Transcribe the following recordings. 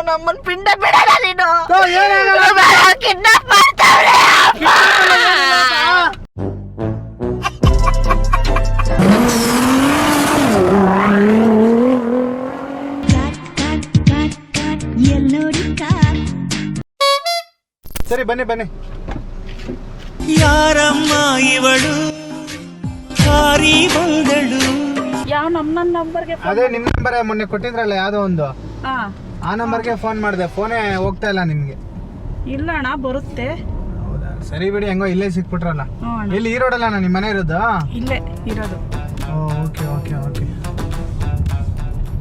ನಮ್ಮನ್ ಪಿಂಡ ಬಿಡಲ್ಲ ನೀನು. ಕಿಡ್ನಾಪ್ ಮಾಡ್ತಾವ್ರೆ. ಸರಿ ಬನ್ನಿ ಬನ್ನಿ. ಯಾರಮ್ಮ ಇವಳು ಹಾರಿ ಬಂದಳು. ಯಾವ ನಮ್ಮ ನಂಬರ್ಗೆ? ಅದೇ ನಿಮ್ ನಂಬರ್ ಮೊನ್ನೆ ಕೊಟ್ಟಿದ್ರಲ್ಲ ಯಾವ್ದೋ ಒಂದು, ಆ ನಂಬರ್ಗೆ ಫೋನ್ ಮಾಡಿದೆ. ಫೋನೇ ಹೋಗ್ತಾ ಇಲ್ಲ ನಿಮ್ಗೆ. ಇಲ್ಲ ಅಣ್ಣ ಬರುತ್ತೆ. ಹೌದಾ, ಸರಿ ಬಿಡಿ, ಹೆಂಗೋ ಇಲ್ಲೇ ಸಿಕ್ಬಿಟ್ರಲ್ಲ. ಇಲ್ಲಿ ಈ ರೋಡಲ್ಲ ನಿಮ್ಮ ಮನೆ ಇರೋದು? ಇಲ್ಲೇ ಇರೋದು. Okay okay okay.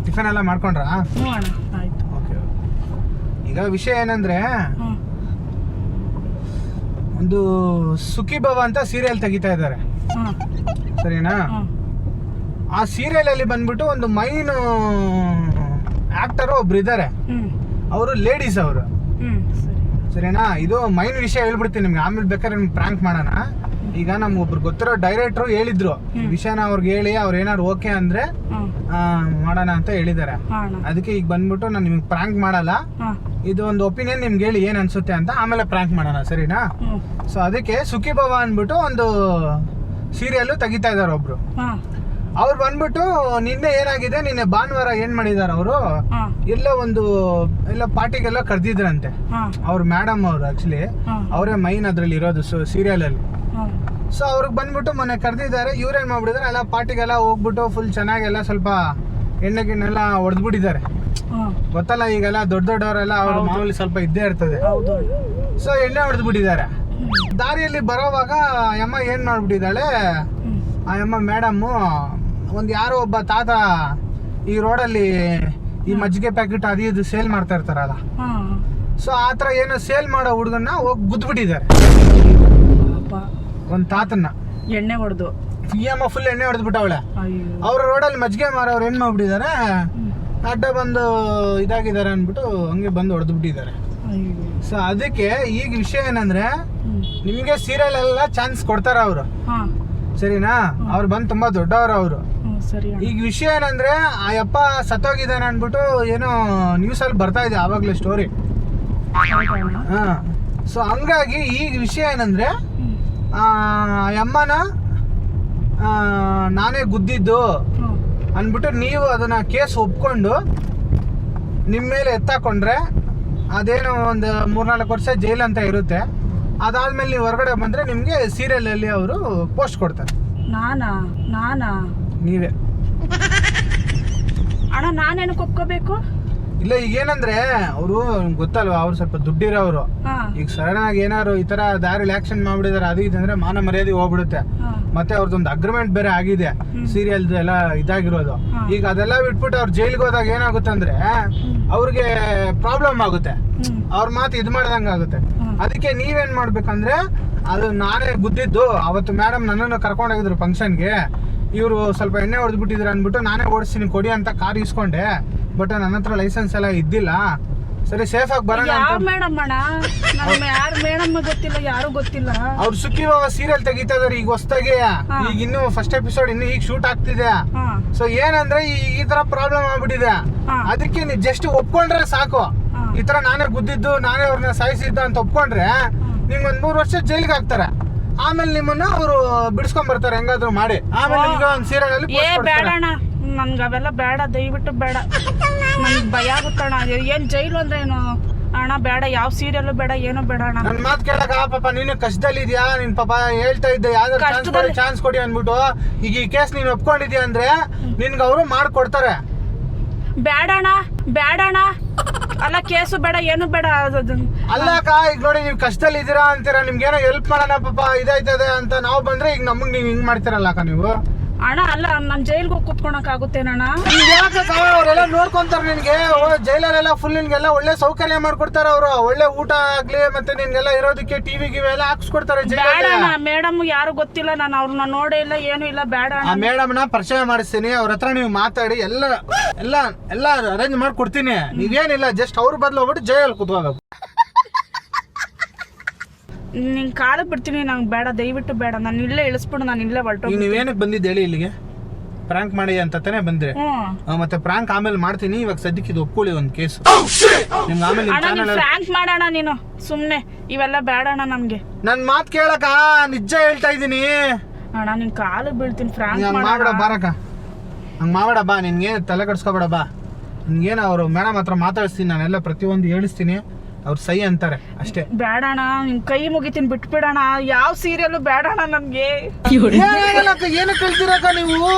ಟಿಫನ್ ಎಲ್ಲ ಮಾಡ್ಕೊಂಡ್ರಾ? ಹ್ಞೂ ಅಣ್ಣ ಆಯ್ತು. ಓಕೆ. ಈಗ ವಿಷಯ ಏನಂದ್ರೆ, ಒಂದು ಸುಖಿ ಭವ ಅಂತ ಸೀರಿಯಲ್ ತೆಗಿತಾ ಇದ್ದಾರೆ, ಸರಿನಾ? ಆ ಸೀರಿಯಲ್ ಅಲ್ಲಿ ಬಂದ್ಬಿಟ್ಟು ಒಂದು ಮೈನ್ ಆಕ್ಟರ್ ಒಬ್ರು ಇದ್ದಾರೆ. ಅವರು ಲೇಡೀಸ್ ಅವರು, ಸರಿನಾ? ಇದು ಮೈನ್ ವಿಷಯ ಹೇಳ್ಬಿಡ್ತೀನಿ ನಿಮ್ಗೆ, ಆಮೇಲೆ ಬೇಕಾದ್ರೆ ನಿಮ್ಗೆ ಪ್ರಾಂಕ್ ಮಾಡೋಣ. ಈಗ ನಮ್ಗೊಬ್ರು ಗೊತ್ತಿರೋ ಡೈರೆಕ್ಟ್ರು ಹೇಳಿದ್ರು ಈ ವಿಷಯನ ಅವ್ರಿಗೆ ಹೇಳಿ, ಅವ್ರು ಏನಾದ್ರು ಓಕೆ ಅಂದ್ರೆ ಮಾಡೋಣ ಅಂತ ಹೇಳಿದ್ದಾರೆ. ಅದಕ್ಕೆ ಈಗ ಬಂದ್ಬಿಟ್ಟು ನಾನು ನಿಮ್ಗೆ ಪ್ರಾಂಕ್ ಮಾಡಲ್ಲ, ಇದು ಒಂದು ಒಪಿನಿಯನ್ ನಿಮ್ಗೆ ಹೇಳಿ ಏನ್ ಅನ್ಸುತ್ತೆ ಅಂತ, ಆಮೇಲೆ ಪ್ರಾಂಕ್ ಮಾಡೋಣ, ಸರಿನಾ? ಸೊ ಅದಕ್ಕೆ ಸುಖಿ ಭವ ಅಂದ್ಬಿಟ್ಟು ಒಂದು ಸೀರಿಯಲ್ ತೆಗಿತಾ ಇದಾರೆ ಒಬ್ರು. ಅವ್ರು ಬಂದ್ಬಿಟ್ಟು ನಿನ್ನೆ ಏನಾಗಿದೆ, ನಿನ್ನೆ ಭಾನುವಾರ ಏನ್ ಮಾಡಿದಾರ ಅವರು, ಎಲ್ಲ ಪಾರ್ಟಿಗೆಲ್ಲ ಕರ್ದಿದ್ರಂತೆ. ಅವ್ರ ಮೇಡಮ್ ಅವ್ರು ಆಕ್ಚುಲಿ ಅವರೇ ಮೈನ್ ಅದ್ರಲ್ಲಿ ಇರೋದು ಸೀರಿಯಲ್ ಅಲ್ಲಿ. ಸೊ ಅವ್ರಿಗೆ ಬಂದ್ಬಿಟ್ಟು ಮೊನ್ನೆ ಕರ್ದಿದ್ದಾರೆ. ಇವ್ರೇನ್ ಮಾಡ್ಬಿಟ್ಟಿದ್ದಾರೆ, ಎಲ್ಲ ಪಾರ್ಟಿಗೆಲ್ಲ ಹೋಗ್ಬಿಟ್ಟು ಫುಲ್ ಚೆನ್ನಾಗೆಲ್ಲ ಸ್ವಲ್ಪ ಎಣ್ಣೆ ಗಿಣ್ಣೆಲ್ಲ ಹೊಡೆದ್ಬಿಟ್ಟಿದ್ದಾರೆ. ಗೊತ್ತಲ್ಲ ಈಗೆಲ್ಲ ದೊಡ್ಡವರೆಲ್ಲ ಅವ್ರ ಮಾಮೂಲಿ ಸ್ವಲ್ಪ ಇದ್ದೇ ಇರ್ತದೆ. ಸೊ ಎಣ್ಣೆ ಹೊಡೆದ್ಬಿಟ್ಟಿದ್ದಾರೆ. ದಾರಿಯಲ್ಲಿ ಬರೋವಾಗ ಅಮ್ಮ ಏನ್ ಮಾಡ್ಬಿಟ್ಟಿದ್ದಾಳೆ, ಆ ಅಮ್ಮ ಮೇಡಮ್ ಒಂದ್ ಯಾರೋ ಒಬ್ಬ ತಾತ ಈ ರೋಡಲ್ಲಿ ಈ ಮಜ್ಜಿಗೆ ಪ್ಯಾಕೆಟ್ ಅದು ಇದು ಸೇಲ್ ಮಾಡ್ತಾ ಇರ್ತಾರಲ್ಲ, ಸೊ ಆತರ ಏನೋ ಸೇಲ್ ಮಾಡೋ ಹುಡುಗನ್ನ ಹೋಗಿ ಗುದ್ಬಿಟ್ಟಿದ್ದಾರೆ ಒಂದ್ ತಾತನ್ನ. ಎಣ್ಣೆ ಹೊಡೆದು ಈ ಅಮ್ಮ ಫುಲ್ ಎಣ್ಣೆ ಹೊಡೆದ್ಬಿಟ್ಟವಳೆ. ಅವ್ರ ರೋಡಲ್ಲಿ ಮಜ್ಜಿಗೆ ಮಾರೋರು ಏನ್ ಮಾಡ್ಬಿಟ್ಟಿದ್ದಾರೆ, ಅಡ್ಡ ಬಂದು ಇದಾಗಿದ್ದಾರೆ ಅನ್ಬಿಟ್ಟು ಹಂಗೆ ಬಂದು ಹೊಡೆದ್ಬಿಟ್ಟಿದ್ದಾರೆ. ಸೊ ಅದಕ್ಕೆ ಈಗ ವಿಷಯ ಏನಂದ್ರೆ, ನಿಮ್ಗೆ ಸೀರಿಯಲ್ ಎಲ್ಲ ಚಾನ್ಸ್ ಕೊಡ್ತಾರ ಅವರು, ಸರಿನಾ? ಅವ್ರು ಬಂದು ತುಂಬಾ ದೊಡ್ಡವರು ಅವರು. ಈಗ ವಿಷಯ ಏನಂದ್ರೆ, ಆ ಯಪ್ಪ ಸತ್ತೋಗಿದ್ದಾನೆ ಅನ್ಬಿಟ್ಟು ಏನೋ ನ್ಯೂಸ್ ಅಲ್ಲಿ ಬರ್ತಾ ಇದೆ ಆವಾಗ್ಲೇ ಸ್ಟೋರಿ. ಸೊ ಹಂಗಾಗಿ ಈಗ ವಿಷಯ ಏನಂದ್ರೆ, ಆ ಅಮ್ಮನ ನಾನೇ ಗುದ್ದಿದ್ದು ಅನ್ಬಿಟ್ಟು ನೀವು ಅದನ್ನ ಕೇಸ್ ಒಪ್ಕೊಂಡು ನಿಮ್ಮ ಮೇಲೆ ಎತ್ತಾಕೊಂಡ್ರೆ ಅದೇನೋ ಒಂದು 3-4 ವರ್ಷ ಜೈಲ್ ಅಂತ ಇರುತ್ತೆ. ಅದಾದ್ಮೇಲೆ ನೀವು ಹೊರಗಡೆ ಬಂದ್ರೆ ನಿಮ್ಗೆ ಸೀರಿಯಲ್ ಅಲ್ಲಿ ಅವರು ಪೋಸ್ಟ್ ಕೊಡ್ತಾರೆ. ನಾನಾ ನೀವೇ ಅಣ್ಣ, ನಾನೇನಕ್ಕೆ ಒಪ್ಕೋಬೇಕು? ಇಲ್ಲ, ಈಗ ಏನಂದ್ರೆ ಅವರು ಗೊತ್ತಲ್ವಾ, ಅವ್ರು ಸ್ವಲ್ಪ ದುಡ್ಡಿರೋರು. ಈಗ ಸಡನ್ ಆಗಿ ಏನಾರು ಈ ತರ ದಾರಿಲಿ ಆಕ್ಷನ್ ಮಾಡ್ಬಿಡಿದಾರೆ, ಅದು ಇದಂದ್ರೆ ಮಾನ ಮರ್ಯಾದೆ ಹೋಗ್ಬಿಡುತ್ತೆ. ಮತ್ತೆ ಅವ್ರದ್ದೊಂದು ಅಗ್ರಿಮೆಂಟ್ ಬೇರೆ ಆಗಿದೆ ಸೀರಿಯಲ್ ಎಲ್ಲ ಇದಾಗಿರೋದು. ಈಗ ಅದೆಲ್ಲ ಬಿಟ್ಬಿಟ್ಟು ಅವ್ರು ಜೈಲ್ಗೆ ಹೋದಾಗ ಏನಾಗುತ್ತೆ ಅಂದ್ರೆ ಅವ್ರಿಗೆ ಪ್ರಾಬ್ಲಮ್ ಆಗುತ್ತೆ, ಅವ್ರ ಮಾತು ಇದು ಮಾಡ್ದಂಗ ಆಗುತ್ತೆ. ಅದಕ್ಕೆ ನೀವೇನ್ ಮಾಡ್ಬೇಕಂದ್ರೆ, ಅದು ನಾನೇ ಗುದ್ದಿದ್ದು ಅವತ್ತು ಮೇಡಮ್ ನನ್ನನ್ನು ಕರ್ಕೊಂಡು ಹೋಗಿದ್ರು ಫಂಕ್ಷನ್ಗೆ, ಇವರು ಸ್ವಲ್ಪ ಎಣ್ಣೆ ಹೊಡೆದ್ಬಿಟ್ಟಿದ್ರು ಅನ್ಬಿಟ್ಟು ನಾನೇ ಓಡಿಸ್ತೀನಿ ಕೊಡಿ ಅಂತ ಕಾರ್ ಇಸ್ಕೊಂಡೆ. ಬಟ್ ನನ್ನ ಹತ್ರ ಲೈಸೆನ್ಸ್ ಎಲ್ಲ ಇದ್ದಿಲ್ಲ. ಸರಿ, ಸೇಫ್ ಆಗಿ ಬರೋಣ. ಯಾರು ಗೊತ್ತಿಲ್ಲ. ಅವ್ರು ಸುಖಿ ಸೀರಿಯಲ್ ತೆಗಿತಾ ಇದಾರೆ ಈಗ ಹೊಸದಾಗಿ. ಈಗ ಇನ್ನು ಫಸ್ಟ್ ಎಪಿಸೋಡ್ ಇನ್ನು ಈಗ ಶೂಟ್ ಆಗ್ತಿದೆ. ಸೊ ಏನಂದ್ರೆ ಈ ತರ ಪ್ರಾಬ್ಲಮ್ ಆಗ್ಬಿಟ್ಟಿದೆ. ಅದಕ್ಕೆ ನೀವು ಜಸ್ಟ್ ಒಪ್ಕೊಂಡ್ರೆ ಸಾಕು, ಈ ತರ ನಾನೇ ಗುದ್ದಿದ್ದು ನಾನೇ ಅವ್ರನ್ನ ಸಾಯಿಸಿದ್ದು ಅಂತ ಒಪ್ಕೊಂಡ್ರೆ ನಿಮ್ಗೊಂದ್ 3 ವರ್ಷ ಜೈಲ್ಗೆ ಹಾಕ್ತಾರೆ. ಆಮೇಲೆ ನಿಮ್ಮನ್ನ ಅವರು ಬಿಡಿಸ್ಕೊಂಡ್ ಬರ್ತಾರೆ ಹೆಂಗಾದ್ರು ಮಾಡಿ. ಆಮೇಲೆ ನಿಮ್ಗೆ ಒಂದು ಸೀರಿಯಲ್ ಅಲ್ಲಿ ನನ್ಗೆ ಅವೆಲ್ಲ ಬೇಡ, ದಯವಿಟ್ಟು ಬೇಡ. ನನ್ಗೆ ಭಯ ಆಗುತ್ತಣ್ಣ. ಏನ್ ಜೈಲು ಅಂದ್ರೆ ಏನು ಅಣ್ಣ? ಬೇಡ, ಯಾವ ಸೀರಿಯಲ್ ಬೇಡ, ಏನು ಬೇಡ ಅಣ್ಣ. ನನ್ ಮಾತ್ ಕೇಳಕ ಪಾಪ ನೀನು ಕಷ್ಟದಲ್ಲಿ ಇದೆಯಾ, ನಿನ್ ಪಾಪ ಹೇಳ್ತಾ ಇದ್ದೆ ಯಾವ್ದಾದ್ರು ಚಾನ್ಸ್ ಕೊಡಿ ಅನ್ಬಿಟ್ಟು. ಈಗ ಈ ಕೇಸ್ ನೀನ್ ಒಪ್ಕೊಂಡಿದ್ಯಾ ಅಂದ್ರೆ ನಿನ್ಗೆ ಅವರು ಮಾಡ್ಕೊಡ್ತಾರೆ. ಬೇಡಣ್ಣ ಬೇಡಣ್ಣ, ಅಲ್ಲ ಕೇಸು ಬೇಡ, ಏನು ಬೇಡ. ಅಲ್ಲಕ್ಕ, ಈಗ ನೋಡಿ ನೀವು ಕಷ್ಟದಲ್ಲಿ ಇದೀರಾ ಅಂತೀರಾ, ನಿಮ್ಗೆ ಏನೋ ಹೆಲ್ಪ್ ಮಾಡೋಣ ಪಾಪ ಇದಾಯ್ತದೆ ಅಂತ ನಾವು ಬಂದ್ರೆ ಈಗ ನಮಗ್ ನೀವ್ ಹಿಂಗ್ ಮಾಡ್ತೀರಲ್ಲಕ್ಕ ನೀವು. ಅಣ್ಣ ಅಲ್ಲ, ನಾನ್ ಜೈಲ್ಗೆ ಹೋಗಿ ಕುತ್ಕೊಳಕ್ ಆಗುತ್ತೇನಣ್ಣ? ಅವರೆಲ್ಲ ನೋಡ್ಕೊಂತಾರ ನಿನ್ಗೆ. ಜೈಲಲ್ಲೆಲ್ಲ ಫುಲ್ ನಿನ್ಗೆಲ್ಲ ಒಳ್ಳೆ ಸೌಕರ್ಯ ಮಾಡ್ಕೊಡ್ತಾರ ಅವರು. ಒಳ್ಳೆ ಊಟ ಆಗ್ಲಿ, ಮತ್ತೆ ನಿನ್ಗೆಲ್ಲ ಇರೋದಕ್ಕೆ ಟಿವಿ ಎಲ್ಲ ಹಾಕ್ಸ್ಕೊಡ್ತಾರೆ. ಮೇಡಮ್ ಯಾರು ಗೊತ್ತಿಲ್ಲ, ನಾನು ಅವ್ರನ್ನ ನೋಡೇ ಇಲ್ಲ, ಏನು ಇಲ್ಲ. ಬೇಡ, ಆ ಮೇಡಮ್ ನ ಪರಿಚಯ ಮಾಡಿಸ್ತೀನಿ, ಅವ್ರ ಹತ್ರ ನೀವು ಮಾತಾಡಿ ಎಲ್ಲ ಅರೇಂಜ್ ಮಾಡ್ಕೊಡ್ತೀನಿ. ನೀವೇನಿಲ್ಲ, ಜಸ್ಟ್ ಅವ್ರ ಬದಲು ಹೋಗ್ಬಿಟ್ಟು ಜೈಲಲ್ಲಿ ಕೂತ್ಕೋಬೇಕು. ನಿನ್ ಕಾಲು ಬಿಡ್ತೀನಿ, ನಂಗೆ ಬೇಡ, ದಯವಿಟ್ಟು ಬೇಡ. ನಾನು ಇಲ್ಲೇ ಇಳಿಸ್ಬಿಡು, ನಾನು ಇಲ್ಲೇ ಹೊರಟು. ನೀವೇನಕ್ಕೆ ಬಂದಿದ್ದು ಹೇಳಿ ಇಲ್ಲಿಗೆ? ಪ್ರ್ಯಾಂಕ್ ಮಾಡಿ ಅಂತ ತಾನೇ ಬಂದ್ರೆ ಮತ್ತೆ ಪ್ರ್ಯಾಂಕ್ ಆಮೇಲೆ ಮಾಡ್ತೀನಿ. ಇವಾಗ ಸದ್ಯಕ್ಕೆ ಇದು ಒಪ್ಕೊಳ್ಳಿ ಒಂದು ಕೇಸ್. ನಿಮ್ಗೆ ಆಮೇಲೆ ಫ್ರಾಂಕ್ ಮಾಡೋಣ ನೀನು ಸುಮ್ನೆ, ಇವೆಲ್ಲ ಬೇಡಣ್ಣ ನಮ್ಗೆ. ನನ್ ಮಾತ್ ಕೇಳಕ ನಿಜ ಹೇಳ್ತಾ ಇದೀನಿ ಅಣ್ಣ. ನಿನ್ ಕಾಲು ಬೀಳ್ತೀನಿ. ಫ್ರಾಂಕ್ ಮಾಡ್ಬೇಡ ಬಾರಕ, ಹಂಗ್ ಮಾಡ್ಬೇಡ ಬಾ. ನಿನ್ಗೆ ತಲೆ ಕಟ್ಸ್ಕೊಬೇಡ ಬಾ. ನಿನ್ಗೇನು ಅವ್ರು ಮೇಡಮ್ ಹತ್ರ ಮಾತಾಡಿಸ್ತೀನಿ, ನಾನೆಲ್ಲ ಪ್ರತಿಯೊಂದು ಹೇಳಿಸ್ತೀನಿ, ಅವ್ರು ಸೈ ಅಂತಾರೆ ಅಷ್ಟೇ. ಬೇಡಣ, ನಿನ್ ಕೈ ಮುಗಿತೀನಿ, ಬಿಟ್ಬಿಡಣ. ಯಾವ ಸೀರಿಯಲ್ ಬೇಡಣ ನಮ್ಗೆ. ಏನಕ್ಕೆ ಹೇಳ್ತೀರಕ್ಕ ನೀವು?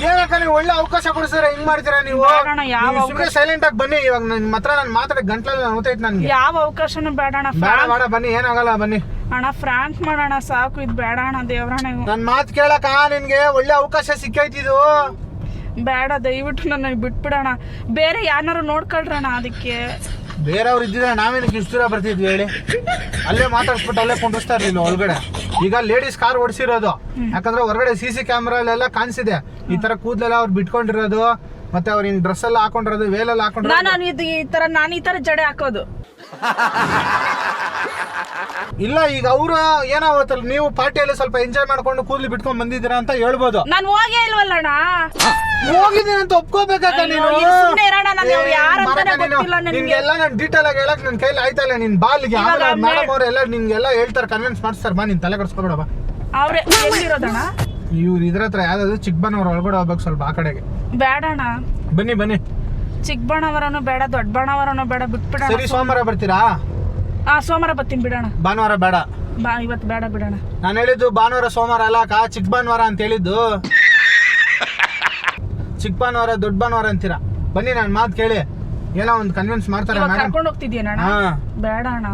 ಏನಕ್ಕ ನೀವು ಒಳ್ಳೆ ಅವಕಾಶ ಕೊಡಿಸ್ತಾರೆ, ಹಿಂಗ್ ಮಾಡ್ತೀರಾ ನೀವು? ಸುಮ್ಮನೆ ಸೈಲೆಂಟ್ ಆಗಿ ಬನ್ನಿ. ಇವಾಗ ನಿಮ್ಮ ಹತ್ರ ನಾನು ಮಾತಾಡಿ ಗಂಟ್ಲಲ್ಲಿ ನೋತೈತೆ ನನ್ಗೆ. ಯಾವ ಅವಕಾಶನೂ ಬೇಡಣ. ಬೇಡ ಬನ್ನಿ, ಏನಾಗಲ್ಲ ಬನ್ನಿ ಅಣ್ಣ. ಫ್ರಾಂಕ್ ಮಾಡೋಣ ಸಾಕು, ಇದು ಬೇಡಣ ದೇವ್ರಣ್ಣ. ನನ್ ಮಾತ್ ಕೇಳಕ ನಿನ್ಗೆ ಒಳ್ಳೆ ಅವಕಾಶ ಸಿಕ್ಕೈತಿದು. ಬೇಡ, ದಯವಿಟ್ಟು ನನಗೆ ಬಿಟ್ಬಿಡೋಣ. ಬೇರೆ ಯಾರು ನೋಡ್ಕೊಳ್ರಣ. ಅದಕ್ಕೆ ಬೇರೆಯವ್ರು ಇದ್ದಿದ್ರೆ ನಾವೇನಕ್ಕೆ ಇಷ್ಟು ದೂರ ಬರ್ತಿದ್ವಿ ಹೇಳಿ? ಅಲ್ಲೇ ಮಾತಾಡ್ಸ್ಬಿಟ್ಟು ಅಲ್ಲೇ ಕೊಂಡಿಸ್ತಾ ಇರ್ಲಿಲ್ಲ ಒಳಗಡೆ. ಈಗ ಲೇಡೀಸ್ ಕಾರ್ ಓಡಿಸಿರೋದು, ಯಾಕಂದ್ರೆ ಹೊರಗಡೆ CC ಕ್ಯಾಮ್ರಾಲೆಲ್ಲ ಕಾಣಿಸಿದೆ ಈ ತರ ಕೂದಲೆಲ್ಲ ಅವ್ರು ಬಿಟ್ಕೊಂಡಿರೋದು, ಮತ್ತೆ ಅವ್ರ ಹಿಂಗ್ ಡ್ರೆಸ್ ಎಲ್ಲ ಹಾಕೊಂಡಿರೋದು, ವೇಲೆಲ್ಲ ಹಾಕೊಂಡಿರೋದು. ನಾನು ಈ ತರ ಜಡೆ ಹಾಕೋದು ಇಲ್ಲ. ಈಗ ಅವ್ರು ಏನಾಗುತ್ತಲ್ಲ, ನೀವು ಪಾರ್ಟಿಯಲ್ಲಿ ಸ್ವಲ್ಪ ಎಂಜಾಯ್ ಮಾಡ್ಕೊಂಡು ಕೂದಲು ಬಿಟ್ಕೊಂಡ್ ಬಂದಿದ್ದೀರಾ ಅಂತ ಹೇಳ್ಬೋದು. ನಾನು ಹೋಗೇ ಇಲ್ವಲ್ಲಣ್ಣ. ಹೋಗಿದ್ದೀನಿ ಅಂತ ಒಪ್ಕೋಬೇಕಾಗ ನೀನು. ನಿನ್ಗೆಲ್ಲ ನಾನು ಡೀಟೇಲ್ ಆಗಿ ಹೇಳಕ್ ನನ್ ಕೈಲಿ ಆಯ್ತಲ್ಲ. ನಿನ್ ಬಾಲ್ಗೆ ಮೇಡಮ್ ಅವರೆಲ್ಲ ನಿನ್ಗೆಲ್ಲ ಹೇಳ್ತಾರೆ, ಕನ್ವಿನ್ಸ್ ಮಾಡ್ತಾರೆ. ಬಾ, ನಿನ್ ತಲೆ ಕಟ್ಸ್ಕೊಬೇಡ ಬಾ. ಅವ್ರೆ ಎಲ್ಲಿರೋದಣ್ಣ? ಇವ್ರು ಇದ್ರ ಹತ್ರ ಯಾವ್ದಾದ್ರು ಚಿಕ್ಕಬಣ್ಣವ್ರ ಒಳಗಡೆ ಹೋಗ್ಬೇಕು ಸ್ವಲ್ಪ ಆ ಕಡೆಗೆ. ಬೇಡಣ್ಣ, ಬನ್ನಿ ಬನ್ನಿ. ಚಿಕ್ಕಬಣ್ಣವರನು ಬೇಡ, ದೊಡ್ಡಬಣ್ಣವರನು ಬೇಡ, ಬಿಟ್ಬಿಡೋಣ. ಸರಿ, ಸೋಮವಾರ ಬರ್ತೀರಾ? ಸೋಮವಾರ ಬರ್ತೀನಿ ಬಿಡೋಣ. ಭಾನುವಾರ ಬೇಡ. ಇವತ್ತು ಬೇಡ ಬಿಡೋಣ. ನಾನು ಹೇಳಿದ್ದು ಭಾನುವಾರ ಸೋಮವಾರ ಅಲ್ಲ ಅಕ್ಕ, ಚಿಕ್ಕ ಭಾನುವಾರ ಅಂತ ಹೇಳಿದ್ದು. ಚಿಕ್ಕ ಭಾನುವಾರ ದೊಡ್ಡ ಭಾನುವಾರ ಅಂತೀರಾ. ಬನ್ನಿ, ನಾನು ಮಾತು ಕೇಳಿ, ಏನೋ ಒಂದು ಕನ್ವಿನ್ಸ್ ಮಾಡ್ತಾರೆ. ಕರ್ಕೊಂಡು ಹೋಗ್ತಿದ್ಯೇನ? ಬೇಡ ಅಣ್ಣ.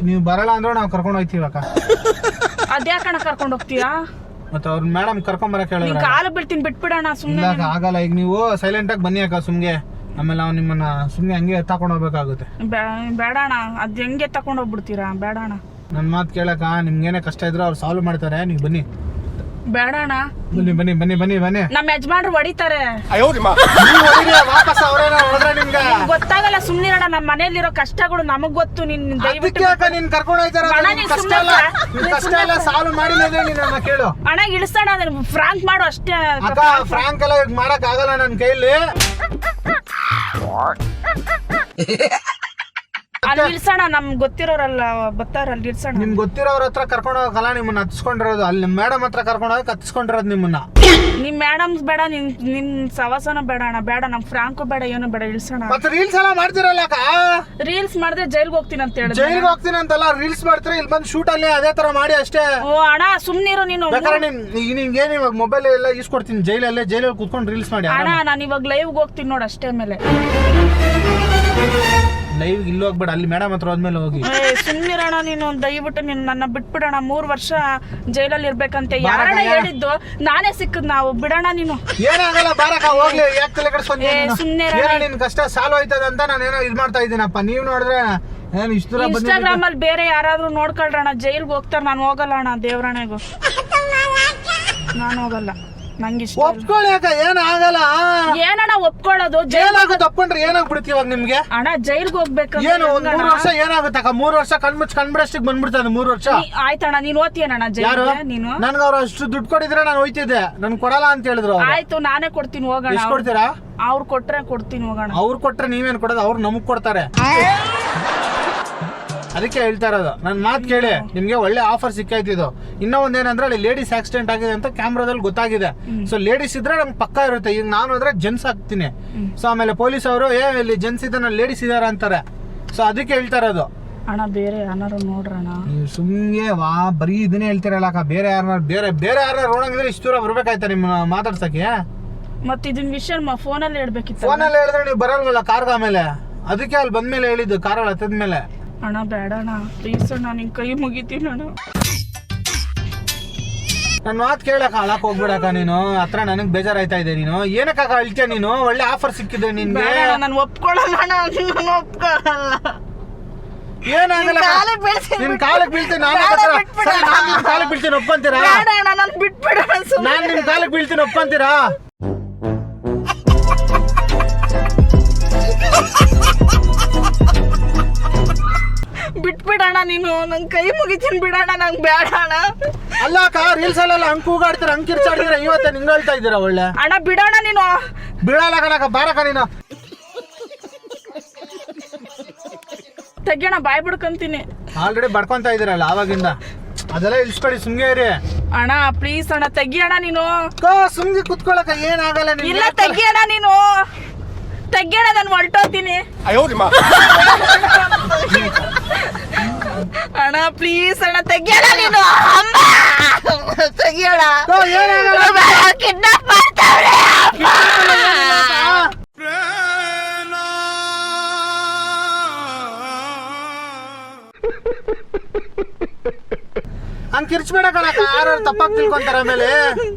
ನೀವು ಬರಲ್ಲ ಅಂದ್ರೆ ನಾವು ಕರ್ಕೊಂಡು ಹೋಗ್ತೀವಿ ಅಕ್ಕ. ಅದ್ಯಾಕಣ್ಣ ಕರ್ಕೊಂಡು ಹೋಗ್ತೀಯಾ? ಮತ್ತೆ ಅವ್ರ ಮೇಡಮ್ ಕರ್ಕೊಂಡ್ ಬರಕ್ ಹೇಳಿದ್ರೆ ಕಾಲು ಬೀಳ್ತೀನಿ, ಬಿಟ್ಬಿಡೋಣ ಸುಮ್ಮನೆ. ಆಗಲ್ಲ. ಈಗ ನೀವು ಸೈಲೆಂಟ್ ಆಗಿ ಬನ್ನಿ ಅಕ್ಕ ಸುಮ್ಗೆ. ಆಮೇಲೆ ನಾವು ನಿಮ್ಮನ್ನ ಸುಮ್ನೆ ಹಂಗೆ ಎತ್ತಾಕೊಂಡು ಹೋಗ್ಬೇಕಾಗುತ್ತೆ. ಬೇಡಣ, ಅದ್ ಹೆಂಗೆ ತಗೊಂಡ್ ಹೋಗ್ಬಿಡ್ತೀರಾ? ಬೇಡಣ. ನನ್ ಮಾತು ಕೇಳಕ್ಕ, ನಿಮ್ಗೇನೇ ಕಷ್ಟ ಇದ್ರೆ ಅವ್ರು ಸಾಲ್ವ್ ಮಾಡ್ತಾರೆ. ನೀವು ಬನ್ನಿ. ಬೇಡಣ. ಬನ್ನಿ ಬನ್ನಿ ಬನ್ನಿ ಬನ್ನಿ ಬನ್ನಿ. ನಮ್ಮ ಯಜಮಾನ್ರು ಹೊಡಿತಾರೆ. ವಾಪಸ್ ಅವ್ರೇನ ಹೊಡೆದ್ರೆ ನಿಮ್ಗೆ ಗೊತ್ತಾಗಲ್ಲ. ಸುಮ್ನಿರೋಣ. ನಮ್ಮ ಮನೇಲಿರೋ ಕಷ್ಟಗಳು ನಮಗ್ ಗೊತ್ತು. ನಿನ್ ದಯವಿಟ್ಟು ನಿನ್ ಕರ್ಕೊಂಡು ಹೋಗ್ತಾರ. ಕಷ್ಟ ಎಲ್ಲ ಸಾಲ್ವ್ ಮಾಡಿಲ್ಲ ನೀನ್ ಕೇಳು ಅಣ್ಣ. ಇಳಿಸೋಣ, ಫ್ರಾಂಕ್ ಮಾಡು ಅಷ್ಟೇ. ಅಕ್ಕ, ಫ್ರಾಂಕ್ ಎಲ್ಲ ಮಾಡಕ್ ಆಗಲ್ಲ ನನ್ ಕೈಲಿ. ಅಲ್ಲಿ ಇಳ್ಸೋಣ. ನಮ್ಗೆ ಗೊತ್ತಿರೋರಲ್ಲ ಬರ್ತಾರಲ್ಲ, ಇಳ್ಸೋಣ. ನಿಮ್ಗೆ ಗೊತ್ತಿರೋರ ಹತ್ರ ಕರ್ಕೊಂಡು ಹೋಗಲ್ಲ, ನಿಮ್ಮನ್ನ ಹತ್ತಿಸ್ಕೊಂಡಿರೋದು. ಅಲ್ಲಿ ಮೇಡಮ್ ಹತ್ರ ಕರ್ಕೊಂಡು ಹೋಗಿ ಹತ್ತಿಸ್ಕೊಂಡಿರೋದು ನಿಮ್ಮನ್ನ. ನಿಮ್ ಮೇಡಮ್ಸ್ ಬೇಡ, ನಿನ್ ಸವಾಸನ ಬೇಡ ಅಣ್ಣ. ಬೇಡ, ನಮ್ ಫ್ರಾಂಕು ಬೇಡ, ಏನು ಬೇಡ, ಇಳ್ಸೋಣ. ಮತ್ತೆ ರೀಲ್ಸ್ ಎಲ್ಲ ಮಾಡ್ತಿರಲ್ಲ ಅಕ್ಕ? ರೀಲ್ಸ್ ಮಾಡಿದ್ರೆ ಜೈಲ್ಗೆ ಹೋಗ್ತೀನಿ ಅಂತ ಹೇಳಿ. ಜೈಲ್ಗೆ ಹೋಗ್ತೀನಿ ಅಂತಲ್ಲ, ರೀಲ್ಸ್ ಮಾಡ್ತೀರಿ. ಇಲ್ಲಿ ಬಂದು ಶೂಟ್ ಅಲ್ಲಿ ಅದೇ ತರ ಮಾಡಿ ಅಷ್ಟೇ. ಓ ಅಣ್ಣ, ಸುಮ್ನಿರು ನೀನು. ಬೇಕಾದ್ರೆ ನಿನ್ಗೇನು ಇವಾಗ ಮೊಬೈಲ್ ಎಲ್ಲ ಈಸ್ಕೊಡ್ತೀನಿ. ಜೈಲಲ್ಲಿ ಕೂತ್ಕೊಂಡು ರೀಲ್ಸ್ ಮಾಡಿ ಅಣ್ಣ. ನಾನು ಇವಾಗ ಲೈವ್ಗೆ ಹೋಗ್ತೀನಿ ನೋಡು ಅಷ್ಟೇ. ಮೇಲೆ ಲೈವ್ ಇಲ್ಲಿ ಹೋಗ್ಬೇಡ, ಅಲ್ಲಿ ಮೇಡಮ್ ಹತ್ರ ಹೋದ್ಮೇಲೆ ಹೋಗಿ. ಸುಮ್ನಿರೋಣ ನೀನು. ದಯವಿಟ್ಟು ನೀನು ನನ್ನ ಬಿಟ್ಬಿಡೋಣ. 3 ವರ್ಷ ಜೈಲಲ್ಲಿ ಇರ್ಬೇಕಂತೆ ಯಾರಣ್ಣ ಹೇಳಿದ್ದು? ನಾನೇ ಸಿಕ್ಕದ್. ನಾವು ಬಿಡೋಣ. ನೀನು ಏನಾಗಲ್ಲ, ಬಾರಕ ಹೋಗ್ಲಿ. ಯಾಕೆ ತಲೆ ಕೆಡಿಸ್ಕೊಂಡಿ? ಸುಮ್ನೆ ನಿನ್ ಕಷ್ಟ ಸಾಲ್ವ್ ಆಯ್ತದ ಅಂತ ನಾನೇನೋ ಇದ್ ಮಾಡ್ತಾ ಇದ್ದೀನಪ್ಪ. ನೀವ್ ನೋಡಿದ್ರೆ ಇನ್ಸ್ಟಾಗ್ರಾಮ್ ಅಲ್ಲಿ ಬೇರೆ ಯಾರಾದ್ರೂ ನೋಡ್ಕೊಳ್ರಣ, ಜೈಲ್ಗೆ ಹೋಗ್ತಾರ. ನಾನು ಹೋಗಲ್ಲ ಅಣ್ಣ, ದೇವ್ರಣೆಗೂ ನಾನು ಹೋಗಲ್ಲ. ನಂಗೆ ಇಷ್ಟ. ಒಪ್ಕೊಳ್ಳಿ ಅಕ್ಕ, ಏನಾಗಲ್ಲ. ಏನಣ್ಣ ಒಪ್ಕೊಳ್ಳೋದು? ಏನಾಗುತ್ತೆ? ಒಪ್ಕೊಂಡ್ರೆ ಏನಾಗ್ಬಿಡುತ್ತೆ ಇವಾಗ ನಿಮ್ಗೆ? ಅಣ್ಣ ಜೈಲ್ಗೆ ಹೋಗ್ಬೇಕು. ಏನು 3 ವರ್ಷ ಏನಾಗುತ್ತೆ ಅಕ್ಕ? 3 ವರ್ಷ ಕಣ್ಬಿಡಷ್ಟಿಗೆ ಬಂದ್ಬಿಡ್ತದೆ. 3 ವರ್ಷ ಆಯ್ತಣ್ಣ. ನೀನ್ ಓದ್ತೀಯಣ್ಣ ಜೈಲ್ಗೆ? ನೀನು ನನ್ಗೆ ಅವ್ರು ಅಷ್ಟು ದುಡ್ಡು ಕೊಟ್ಟಿದ್ರೆ ನಾನು ಹೋಯ್ತಿದ್ದೆ. ನನ್ ಕೊಡಲ್ಲ ಅಂತ ಹೇಳಿದ್ರು. ಆಯ್ತು, ನಾನೇ ಕೊಡ್ತೀನಿ, ಹೋಗೋಣ. ಎಷ್ಟು ಕೊಡ್ತೀರಾ? ಅವ್ರು ಕೊಟ್ರೆ ಕೊಡ್ತೀನಿ, ಹೋಗೋಣ. ಅವ್ರು ಕೊಟ್ರೆ ನೀವೇನ್ ಕೊಡೋದು? ಅವ್ರು ನಮಗ್ ಕೊಡ್ತಾರೆ. ಅದಕ್ಕೆ ಹೇಳ್ತಾ ಇರೋದು. ನನ್ ಮಾತು ಕೇಳಿ, ನಿಮ್ಗೆ ಒಳ್ಳೆ ಆಫರ್ ಸಿಕ್ಕೈತಿದು. ಇನ್ನೂ ಒಂದೇನಂದ್ರೆ ಅಲ್ಲಿ ಲೇಡೀಸ್ ಆಕ್ಸಿಡೆಂಟ್ ಆಗಿದೆ ಅಂತ ಕ್ಯಾಮ್ರಾದಲ್ಲಿ ಗೊತ್ತಾಗಿದೆ. ಸೊ ಲೇಡೀಸ್ ಇದ್ರೆ ನಮ್ಗೆ ಪಕ್ಕ ಇರುತ್ತೆ. ಈಗ ನಾನು ಹೋದ್ರೆ ಜೆಂಟ್ಸ್ ಹಾಕ್ತೀನಿ. ಸೊ ಆಮೇಲೆ ಪೊಲೀಸ್ ಅವರು ಇಲ್ಲಿ ಜೆಂಟ್ಸ್ ಇದ್ದಾನೆ, ಲೇಡೀಸ್ ಇದಾರೆ ಅಂತಾರೆ. ಸೊ ಅದಕ್ಕೆ ಹೇಳ್ತಾ ಇರೋದು. ಅಣ್ಣ ಬೇರೆ ಯಾರು ನೋಡ್ರಣ. ನೀವು ಸುಮ್ಗೆ ಬರೀ ಇದನ್ನೇ ಹೇಳ್ತಿರಲ್ಲ ಅಕ್ಕ. ಬೇರೆ ಯಾರನ್ನ ರೋಣಂಗಿದ್ರೆ ಇಷ್ಟು ದೂರ ಬರ್ಬೇಕಾಯ್ತಾ ನಿಮ್ಮ ಮಾತಾಡ್ಸಕ್ಕೆ? ಮತ್ತೆ ಇದನ್ ವಿಷಯ ಫೋನಲ್ಲಿ ಹೇಳ್ಬೇಕಿತ್ತು. ಫೋನಲ್ಲಿ ಹೇಳಿದ್ರೆ ನೀವು ಬರಲ್ವಲ್ಲ ಕಾರ್ಗ. ಆಮೇಲೆ ಅದಕ್ಕೆ ಅಲ್ಲಿ ಬಂದ್ಮೇಲೆ ಹೇಳಿದ್ದು, ಕಾರಲ್ಲಿ ಹತ್ತದ್ಮೇಲೆ. ಅಣ್ಣ ಬೇಡಣ್ಣ, ಪ್ಲೀಸ್ ಅಣ್ಣ, ನಿನ್ ಕೈ ಮುಗಿತೀನಿ ಅಣ್ಣ. ನನ್ ಮಾತು ಕೇಳಕ್ಕ, ಅಳಕ್ ಹೋಗ್ಬಿಡಕ್ಕ. ನೀನು ಹತ್ರ ನನಗ್ ಬೇಜಾರಾಯ್ತಾ ಇದೆ. ನೀನು ಏನಕ್ಕ ಅಳ್ತೀಯ? ನೀನು ಒಳ್ಳೆ ಆಫರ್ ಸಿಕ್ಕಿದೆ ನಿನ್ಗೆ. ನಾನು ಒಪ್ಕೊಳ್ಳಲ್ಲ ಅಣ್ಣ, ನಾನು ಒಪ್ಕೊಳ್ಳಲ್ಲ. ಏನಾಗಲ್ಲ, ನಿನ್ ಕಾಲಕ್ಕೆ ಬೀಳ್ತೀನಿ. ನಾನು ನಿನ್ ಕಾಲಕ್ಕೆ ಬೀಳ್ತೀನಿ, ಒಪ್ಪಂತೀರಾ? ನಾನು ಬಿಟ್ಬಿಡ. ನಾನ್ ನಿನ್ ಕಾಲಕ್ಕೆ ಬೀಳ್ತೀನಿ, ಒಪ್ಪಂತೀರಾ? ಬಿಟ್ಬಿಡೋಣ ನೀನು. ನನ್ ಕೈ ಮುಗಿತೀನಿ, ಬಿಡೋಣ. ನಂಗೆ ಬೇಡ ಅಣ್ಣ. ಅಲ್ಲ ಅಕ್ಕ ರೀಲ್ಸ್ ಅಲ್ಲೆಲ್ಲ ಹಂಗ್ ಕೂಗಾಡ್ತೀರ ಹಂಗ್ ಕಿರ್ಚಾಡ್ತೀರ ಇವತ್ತೇ ನಿಂಗ್ ಹೇಳ್ತಾ ಇದ್ದೀರಾ ಒಳ್ಳೆ ಅಣ್ಣ ಬಿಡೋಣ ನೀನು ಬೀಳಲ್ಲ ಕಣಕ್ಕ ಬಾರಕ ನೀನು ತೆಗಿಯೋಣ ಬಾಯ್ ಬಿಡ್ಕೊಂತೀನಿ ಆಲ್ರೆಡಿ ಬಡ್ಕೊಂತ ಇದೀರಲ್ಲ ಆವಾಗಿಂದ ಅದೆಲ್ಲ ಇಳಿಸ್ಬೇಡಿ ಸುಮ್ಗೆ ಇರಿ ಅಣ್ಣ ಪ್ಲೀಸ್ ಅಣ್ಣ ತೆಗಿಯೋಣ ನೀನು ಸುಮ್ಗೆ ಕುತ್ಕೊಳಕ ಏನಾಗಲ್ಲ ಇಲ್ಲ ತೆಗಿಯೋಣ ನೀನು ತೆಗಿಯೋಣ ನಾನು ಹೊರಟೋಗ್ತೀನಿ ಅಣ್ಣ ಪ್ಲೀಸ್ ಅಣ್ಣ ತೆಗಿಯೋಣ ನೀನು ತೆಗಿಯೋಣ ಕಿಡ್ನಾಪ್ ಮಾಡ್ತಾವ್ರೆ ಹಂಗ್ ಕಿರ್ಚ್ಬೇಡ ಕಣಕ್ಕ ಯಾರು ತಪ್ಪಾಗಿ ತಿಳ್ಕೊಂತಾರ ಆಮೇಲೆ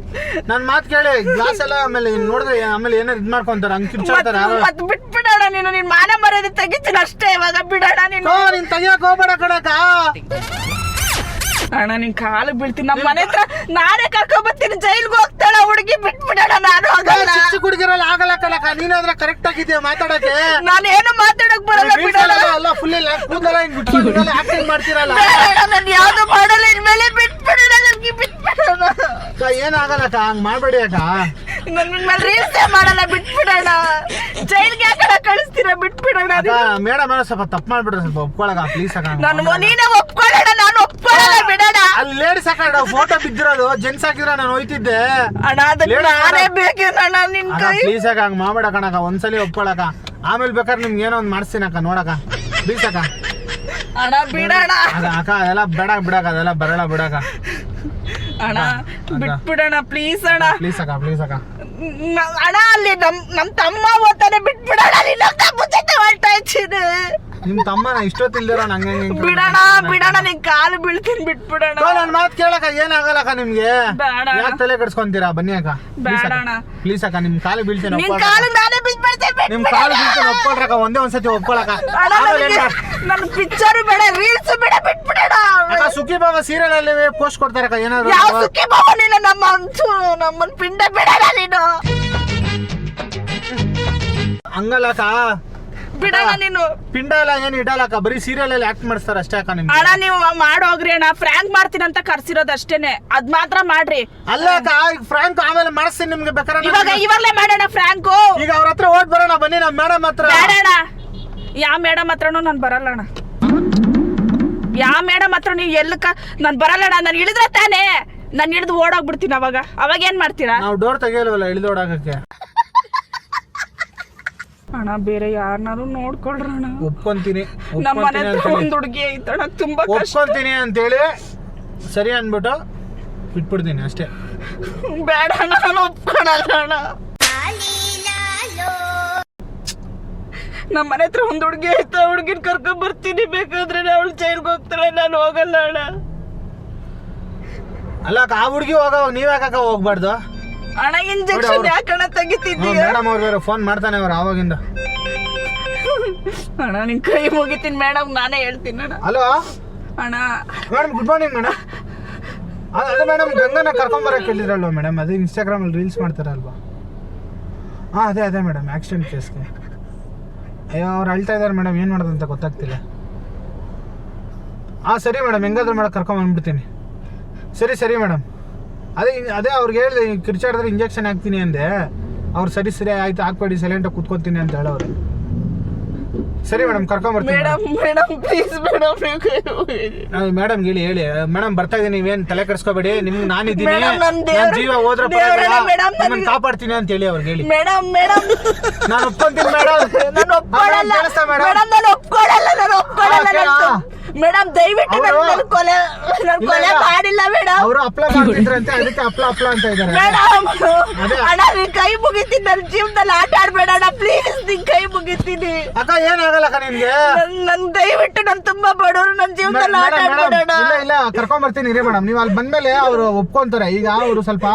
ನನ್ ಮಾತ್ ಕೇಳಿ ಗ್ಲಾಸ್ ಎಲ್ಲ ಆಮೇಲೆ ನೋಡಿದ್ರೆ ಆಮೇಲೆ ಏನಾರು ಇದ್ ಮಾಡ್ಕೊಂತಾರ ಹಂಗ್ ಕಿರ್ಚಾಡ್ತಾರ ಮತ್ ಬಿಟ್ಬಿಡೋಣ ನೀನು ನಿನ್ ಮಾನ ಮರ್ಯಾದೆ ತೆಗಿತೀನಿ ಅಷ್ಟೇ ಇವಾಗ ಬಿಡೋಣ ನೀನು ನೀನ್ ತೆಗಿಯಕ್ ಹೋಗ್ಬೇಡ ಕಣಕ್ಕ ಅಣ್ಣ ನಿನ್ ಕಾಲು ಬೀಳ್ತೀನಿ ನಮ್ಮ ಮನೆ ಹತ್ರ ನಾನೇ ಕರ್ಕೊಂಡ್ ಬರ್ತೀನಿ ಜೈಲ್ಗೆ ಹೋಗ್ತಾಳ ಹುಡುಗಿ ಬಿಟ್ಬಿಡೋಣ ನಾನು ಹೋಗಲ್ಲ ಚಿಕ್ಕ ಹುಡುಗಿರಲ್ಲ ಆಗಲ್ಲ ಕಣಕ್ಕ ನೀನಾದ್ರೆ ಕರೆಕ್ಟ್ ಆಗಿದ್ಯಾ ಮಾತಾಡಕ್ಕೆ ನಾನು ಏನು ಮಾತಾಡಕ್ ಬರಲ್ಲ ಬಿಡೋಣ ಎಲ್ಲ ಫುಲ್ ಕೂದಲ ಹಿಂಗ್ ಬಿಟ್ಕೊಂಡು ಆಕ್ಟಿಂಗ್ ಮಾಡ್ತೀರಲ್ಲ ನಾನು ಯಾವ್ದು ಮಾಡಲ್ಲ ಇನ್ಮೇಲೆ ಬಿಟ್ಬಿಡೋಣ ನನ್ಗೆ ಬಿಟ್ಬಿಡೋಣ ಏನಾಗಲ್ಲಕ್ಕ ಹಂಗ್ ಮಾಡ್ಬೇಡಿ ಅಕ್ಕ ನನ್ ಮೇಲೆ ರೀಲ್ಸೇ ಮಾಡಲ್ಲ ಬಿಟ್ಬಿಡೋಣ ಜೈಲ್ಗೆ ಯಾಕಡೆ ಕಳಿಸ್ತೀರಾ ಬಿಟ್ಬಿಡೋಣ ಮೇಡಮ್ ಸ್ವಲ್ಪ ತಪ್ಪು ಮಾಡ್ಬಿಡ್ರಿ ಸ್ವಲ್ಪ ಒಪ್ಕೊಳಕ ಪ್ಲೀಸ್ ಅಕ್ಕ ನಾನು ನೀನೇ ಒಪ್ಕೊಳ್ಳೋಣ ನಾನು ಒಪ್ಕೊಳ್ಳಲ್ಲ ಬಿಡೋಣ ಅಲ್ಲಿ ಲೇಡೀಸ್ ಹಾಕೊಂಡ ಫೋಟೋ ಬಿದ್ದಿರೋದು ಜೆಂಟ್ಸ್ ಹಾಕಿದ್ರೆ ನಾನು ಹೋಯ್ತಿದ್ದೆ ಅಣ್ಣ ಅದಕ್ಕೆ ನಾನೇ ಬೇಕೇನಣ್ಣ ನಿನ್ ಕೈ ಪ್ಲೀಸ್ ಅಕ್ಕ ಹಂಗ್ ಮಾಡ್ಬೇಡ ಕಣಕ್ಕ ಒಂದ್ಸಲಿ ಒಪ್ಕೊಳಕ ಆಮೇಲೆ ಬೇಕಾದ್ರೆ ನಿಮ್ಗೆ ಏನೋ ಒಂದ್ ಮಾಡಿಸ್ತೀನಿ ಅಕ್ಕ ನೋಡಕ ಪ್ಲೀಸ್ ಅಕ್ಕ ಅಣ್ಣ ಬಿಡೋಣ ಅಕ್ಕ ಅದೆಲ್ಲ ಬೇಡ ಬಿಡಕ ಅದೆಲ್ಲ ಬರಲ್ಲ ಬಿಡಕ ಅಣ್ಣ ಬಿಟ್ಬಿಡೋಣ ಪ್ಲೀಸ್ ಅಣ್ಣ ಪ್ಲೀಸ್ ಅಕ್ಕ ಅಣ್ಣ ಅಲ್ಲಿ ನಮ್ ತಮ್ಮ ಓದ್ತಾನೆ ಬಿಟ್ಬಿಡೋಣ ನಿನ್ನ ತಮ್ಮ ಜೊತೆ ಹೊರಟ ಇದ್ದೀನಿ ನಿಮ್ ತಮ್ಮನ ಇಷ್ಟೊತ್ತಿಲ್ದಿರೋ ನಂಗೆ ಬಿಡೋಣ ನಿನ್ ಕಾಲು ಬೀಳ್ತೀನಿ ಬಿಟ್ಬಿಡೋಣ ನನ್ ಮಾತ್ ಕೇಳಕ ಏನಾಗಲ್ಲಕ್ಕ ನಿಮ್ಗೆ ಯಾಕೆ ತಲೆ ಕೆಡ್ಸ್ಕೊಂತೀರಾ ಬನ್ನಿ ಅಕ್ಕ ಬೇಡಣ ಪ್ಲೀಸ್ ಅಕ್ಕ ನಿಮ್ ಕಾಲು ಬೀಳ್ತೀನಿ ನಿನ್ ಕಾಲು ನಾನೇ ಬಿಟ್ಬಿಡ್ತೀನಿ ನಿಮ್ ಕಾಲು ಬೀಳ್ತೀನಿ ಒಪ್ಕೊಳ್ರಕ್ಕ ಒಂದೇ ಒಂದ್ಸತಿ ಒಪ್ಕೊಳಕ ನನ್ ಪಿಕ್ಚರ್ ಬೇಡ ರೀಲ್ಸ್ ಬೇಡ ಬಿಟ್ಬಿಡೋಣ ಅಕ್ಕ ಸುಖಿ ಬಾಬಾ ಸೀರಿಯಲ್ ಅಲ್ಲಿ ಪೋಸ್ಟ್ ಕೊಡ್ತಾರಕ್ಕ ಏನಾದ್ರು ಯಾವ ಸುಖಿ ಬಾಬಾ ನೀನು ನಮ್ಮನ್ ಪಿಂಡ ಬಿಡೋಣ ನೀನು ಹಂಗಲ್ಲಕ್ಕ ಬಿಡೋಣ ನೀನು ಪಿಂಡ ಎಲ್ಲ ಏನ್ ಇಡಲ್ಲಕ್ಕ ಬರೀ ಸೀರಿಯಲ್ ಅಲ್ಲಿ ಆಕ್ಟ್ ಮಾಡಿಸ್ತಾರ ಅಷ್ಟೇ ಅಕ್ಕ ನಿಮ್ಗೆ ಅಣ್ಣ ನೀವು ಮಾಡೋಗ್ರಿ ಅಣ್ಣ ಫ್ರ್ಯಾಂಕ್ ಮಾಡ್ತೀನಿ ಅಂತ ಕರ್ಸಿರೋದು ಅಷ್ಟೇನೆ ಅದ್ ಮಾತ್ರ ಮಾಡ್ರಿ ಅಲ್ಲ ಅಕ್ಕ ಈಗ ಫ್ರಾಂಕ್ ಆಮೇಲೆ ಮಾಡಿಸ್ತೀನಿ ನಿಮ್ಗೆ ಬೇಕಾದ್ರೆ ಇವಾಗಲೇ ಮಾಡೋಣ ಫ್ರ್ಯಾಂಕು ಈಗ ಅವ್ರ ಹತ್ರ ಓಡ್ ಬರೋಣ ಬನ್ನಿ ನಮ್ ಮೇಡಮ್ ಹತ್ರ ಬೇಡಣ ಯಾವ ಮೇಡಮ್ ಹತ್ರನೂ ನಾನು ಬರಲ್ಲ ಅಣ್ಣ ಯಾವ ಮೇಡಮ್ ಹತ್ರ ನೀವು ನಾನು ಬರಲ್ಲ ಅಣ್ಣ ನಾನು ಇಳಿದ್ರೆ ತಾನೇ ನಾನು ಇಳಿದು ಓಡೋಗ್ಬಿಡ್ತೀನಿ ಅವಾಗ ಏನ್ ಮಾಡ್ತೀರಾ ನಾವು ಡೋರ್ ತೆಗಿಯಲ್ವಲ್ಲ ಇಳಿದು ಓಡಾಕಕ್ಕೆ ಅಣ್ಣ ಬೇರೆ ಯಾರನ್ನಾರು ನೋಡ್ಕೊಳ್ರಣ್ಣ ಒಪ್ಕೊಂತೀನಿ ನಮ್ಮ ಮನೆ ಹತ್ರ ಒಂದು ಹುಡುಗಿ ಐತಣ್ಣ ತುಂಬಾ ಒಪ್ಕೊಂತೀನಿ ಅಂತೇಳಿ ಸರಿ ಅನ್ಬಿಟ್ಟು ಬಿಟ್ಬಿಡ್ತೀನಿ ಅಷ್ಟೇ ಬೇಡ ನಾನು ಒಪ್ಕೊಳಲ್ಲ ಅಣ್ಣ ನಮ್ಮ ಮನೆ ಹತ್ರ ಒಂದು ಹುಡುಗಿ ಐತ ಹುಡುಗಿನ ಕರ್ಕೊಂಡ್ ಬರ್ತೀನಿ ಬೇಕಾದ್ರೆ ಅವಳು ಜೈಲ್ಗೆ ಹೋಗ್ತಾಳೆ ನಾನು ಹೋಗಲ್ಲ ಅಣ್ಣ ಅಲ್ಲ ಆ ಹುಡುಗಿ ಹೋಗೋವಾಗ ನೀವ್ ಯಾಕಕ್ಕ ಹೋಗ್ಬಾರ್ದು ಅಣ್ಣ ಇಂಜೆಕ್ಷನ್ ಯಾಕಣ್ಣ ತೆಗಿತಿದ್ದೀಯ ಮೇಡಮ್ ಅವ್ರು ಫೋನ್ ಮಾಡ್ತಾನೆ ಅವ್ರು ಆವಾಗಿಂದ ಅಣ್ಣ ನಿನ್ ಕೈ ಮುಗಿತೀನಿ ಮೇಡಮ್ ನಾನೇ ಹೇಳ್ತೀನಿ ಅಣ್ಣ ಹಲೋ ಅಣ್ಣ ಮೇಡಮ್ ಗುಡ್ ಮಾರ್ನಿಂಗ್ ಮೇಡಮ್ ಅದೇ ಮೇಡಮ್ ಗಂಗನ ಕರ್ಕೊಂಬರಕ್ಕೆ ಹೇಳಿದ್ರಲ್ವ ಮೇಡಮ್ ಅದೇ ಇನ್ಸ್ಟಾಗ್ರಾಮಲ್ಲಿ ರೀಲ್ಸ್ ಮಾಡ್ತಾರಲ್ವಾ ಹಾಂ ಅದೇ ಮೇಡಮ್ ಆಕ್ಸಿಡೆಂಟ್ ಕೇಸ್ಗೆ ಅಯ್ಯೋ ಅವ್ರು ಅಳ್ತಾ ಇದ್ದಾರೆ ಮೇಡಮ್ ಏನು ಮಾಡೋದು ಅಂತ ಗೊತ್ತಾಗ್ತಿಲ್ಲ ಹಾಂ ಸರಿ ಮೇಡಮ್ ಹೆಂಗಾದ್ರೂ ಮೇಡಮ್ ಕರ್ಕೊಂಬಂದ್ಬಿಡ್ತೀನಿ ಸರಿ ಮೇಡಮ್ ಅದೇ ಅವ್ರಿಗೆ ಹೇಳಿದೆ ಕಿರ್ಚಾಡಿದ್ರೆ ಇಂಜೆಕ್ಷನ್ ಹಾಕ್ತೀನಿ ಅಂದೆ ಅವ್ರು ಸರಿ ಆಯ್ತು ಹಾಕ್ಬೇಡಿ ಸೈಲೆಂಟಾಗಿ ಕೂತ್ಕೊತೀನಿ ಅಂತ ಹೇಳೋರು ಸರಿ ಮೇಡಮ್ ಕರ್ಕೊಂಬರ್ತೀನಿ ಮೇಡಮ್ ಹೇಳಿ ಮೇಡಮ್ ಬರ್ತಾ ಇದೀನಿ ನೀವೇನ್ ತಲೆ ಕೆಡಿಸ್ಕೋಬೇಡಿ ನಿಮ್ಗೆ ನಾನಿದ್ದೀನಿ ನನ್ನ ಜೀವ ಹೋದ್ರೆ ನಿಮ್ಮನ್ನ ಕಾಪಾಡ್ತೀನಿ ಅಂತ ಹೇಳಿ ಅವ್ರಿಗೆ ಹೇಳಿ ನಾನು ಒಪ್ಕೊಂತೀನಿ ಮೇಡಮ್ ದಯವಿಟ್ಟು ಕೊಲೆ ಮಾಡಿಲ್ಲ ಮೇಡಮ್ ಅವರು ಅಪ್ಲೈ ಮಾಡ್ತಿದ್ರಂತೆ ಅದಕ್ಕೆ ಅಪ್ಲಾ ಅಂತ ಇದ್ದಾರೆ ಅಣ್ಣ ನಿನ್ ಕೈ ಮುಗಿತೀನಿ ನನ್ನ ಜೀವನದಲ್ಲಿ ಆಟ ಆಡ್ಬೇಡ ಪ್ಲೀಸ್ ನಿನ್ ಕೈ ಮುಗಿತೀನಿ ಅಕ್ಕ ಏನಾಗಲ್ಲ ಅಕ್ಕ ನಿಮ್ಗೆ ನನ್ ದಯವಿಟ್ಟು ನಾನು ತುಂಬಾ ಬಡವರು ನನ್ನ ಜೀವನದಲ್ಲಿ ಆಟ ಆಡ್ಬೇಡ ಇಲ್ಲ ಕರ್ಕೊಂಡ್ ಬರ್ತೀನಿ ರೀ ಮೇಡಮ್ ನೀವು ಅಲ್ಲಿ ಬಂದ್ಮೇಲೆ ಅವ್ರು ಒಪ್ಕೊಂತಾರೆ ಈಗ ಅವರು ಸ್ವಲ್ಪ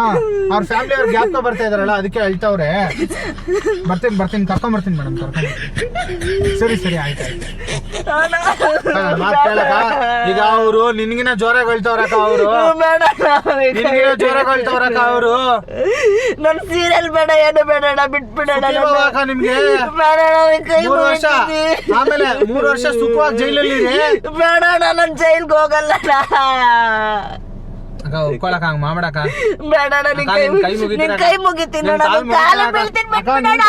ಅವ್ರ ಫ್ಯಾಮಿಲಿ ಅವ್ರ ಗ್ಯಾಪ್ ಬರ್ತಾ ಇದಾರಲ್ಲ ಅದಕ್ಕೆ ಹೇಳ್ತಾವ್ರೆ ಬರ್ತೀನಿ ಕರ್ಕೊಂಡ್ ಬರ್ತೀನಿ ಮೇಡಮ್ ಸರಿ ಆಯ್ತು ಈಗ ಅವರು ನಿನ್ಗಿನ ಜೋರಾಗಿ ಹೇಳ್ತಾವ್ರಕ್ಕ ಅವರು ಅವರು ನನ್ ಸೀರಿಯಲ್ ಬೇಡ ಏನು ಬೇಡ ಬಿಟ್ಬಿಡೋಣ ನಿಮ್ಗೆ 3 ವರ್ಷ ಆಮೇಲೆ 3 ವರ್ಷ ಸುಖವಾಗಿ ಜೈಲಲ್ಲಿ ಬೇಡ ನಾನು ಜೈಲ್ಗೆ ಹೋಗಲ್ಲ ಅಕ್ಕ ಒಪ್ಕೊಳಕ ಹಂಗ ಮಾಡ್ಬೇಡಕ್ಕ. ಬೇಡ ಅಣ್ಣ, ನಿನ್ ಕೈ ಮುಗಿತೀನಿ ಅಣ್ಣ, ನಿನ್ ಕಾಲು ಬೀಳ್ತೀನಿ, ಬಿಟ್ಬಿಡು ಅಣ್ಣ.